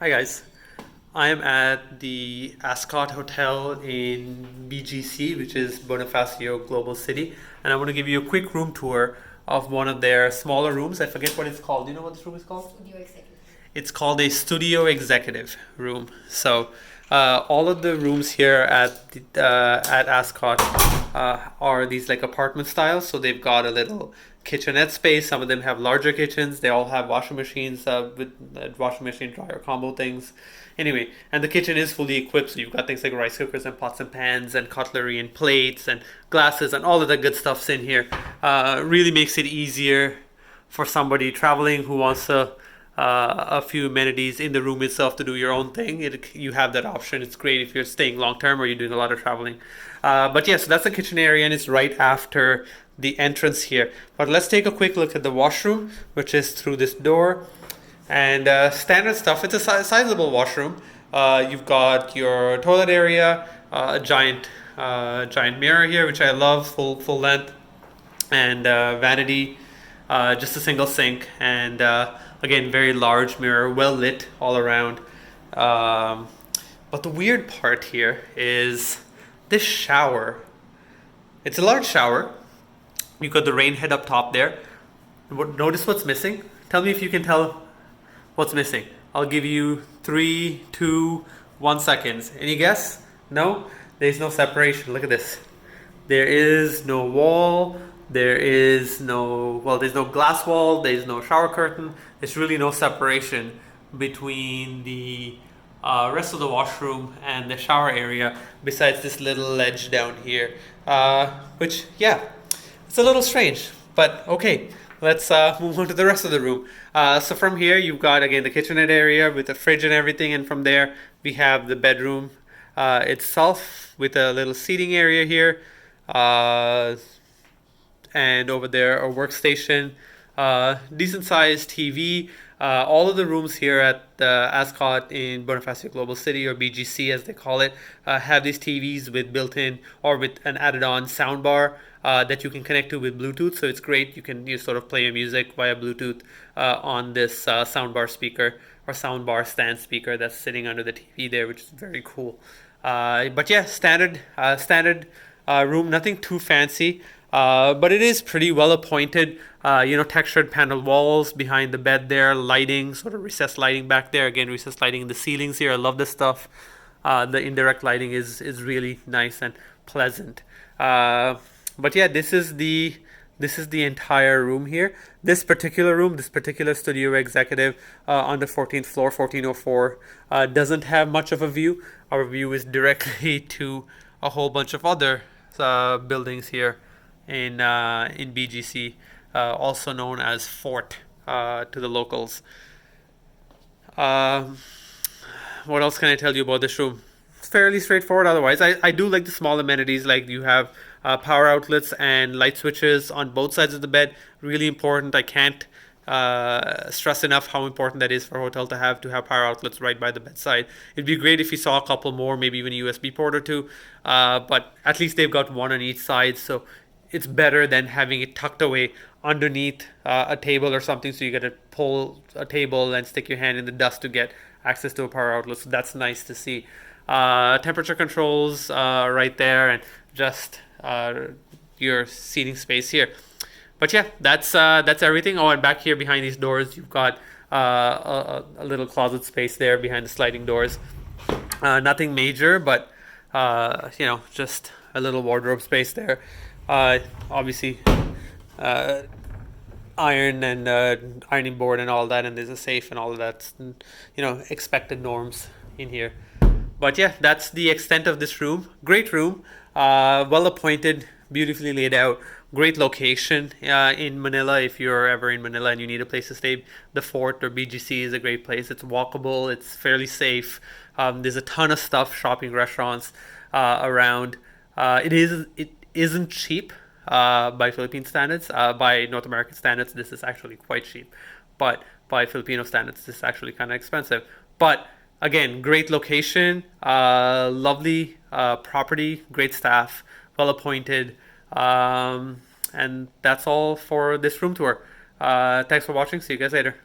Hi guys, I am at the Ascott Hotel in BGC, which is Bonifacio Global City, and I want to give you a quick room tour of one of their smaller rooms. I forget what it's called. Do you know what this room is called? Studio executive. It's called a studio executive room. So all of the rooms here at Ascot are these like apartment styles. So they've got a little kitchenette space. Some of them have larger kitchens. They all have washing machines with washing machine dryer combo things. Anyway, and the kitchen is fully equipped. So you've got things like rice cookers and pots and pans and cutlery and plates and glasses and all of the good stuff's in here. Really makes it easier for somebody traveling who wants a few amenities in the room itself to do your own thing. You have that option. It's great if you're staying long term or you're doing a lot of traveling. But yeah, so that's the kitchen area and it's right after the entrance here. But let's take a quick look at the washroom, which is through this door. And standard stuff. It's a sizable washroom. You've got your toilet area, a giant mirror here, which I love, full length, and vanity, just a single sink, and again, very large mirror, well lit all around. But the weird part here is this shower. It's a large shower. You've got the rain head up top there. Notice what's missing. Tell me if you can tell what's missing. I'll give you 3, 2, 1 seconds. Any guess? No? There's no separation. Look at this. There is no wall. There's no glass wall. There's no shower curtain. There's really no separation between the rest of the washroom and the shower area besides this little ledge down here. Which, yeah, it's a little strange, but okay. Let's move on to the rest of the room. So from here, you've got, again, the kitchenette area with the fridge and everything. And from there, we have the bedroom itself with a little seating area here. And over there, a workstation, decent sized TV. All of the rooms here at Ascot in Bonifacio Global City, or BGC as they call it, have these TVs with built-in or with an added-on soundbar that you can connect to with Bluetooth. So it's great. You sort of play your music via Bluetooth on this soundbar speaker or soundbar stand speaker that's sitting under the TV there, which is very cool. But yeah, standard room, nothing too fancy. But it is pretty well appointed. Textured panel walls behind the bed there, lighting, sort of recessed lighting back there. Again, recessed lighting in the ceilings here. I love this stuff. The indirect lighting is really nice and pleasant. But yeah, this is the entire room here. This particular room, this particular studio executive on the 14th floor, 1404, doesn't have much of a view. Our view is directly to a whole bunch of other buildings here in BGC, also known as Fort to the locals. Um, what else can I tell you about this room? It's fairly straightforward otherwise. I do like the small amenities, like you have power outlets and light switches on both sides of the bed. Really important. I can't stress enough how important that is for a hotel to have power outlets right by the bedside. It'd be great if you saw a couple more, maybe even a USB port or two, but at least they've got one on each side, so it's better than having it tucked away underneath a table or something. So you got to pull a table and stick your hand in the dust to get access to a power outlet. So that's nice to see. Temperature controls right there, and just your seating space here. But yeah, that's everything. Oh, and back here behind these doors, you've got a little closet space there behind the sliding doors. Nothing major, but just a little wardrobe space there. Obviously, iron and ironing board and all that, and there's a safe and all of that. Expected norms in here. But yeah, that's the extent of this room. Great room, well appointed, beautifully laid out. Great location in Manila. If you're ever in Manila and you need a place to stay, the Fort or BGC is a great place. It's walkable. It's fairly safe. There's a ton of stuff, shopping, restaurants around. It isn't cheap by Philippine standards. By North American standards, this is actually quite cheap. But by Filipino standards, this is actually kind of expensive. But again, great location, lovely property, great staff, well appointed. And that's all for this room tour. Thanks for watching. See you guys later.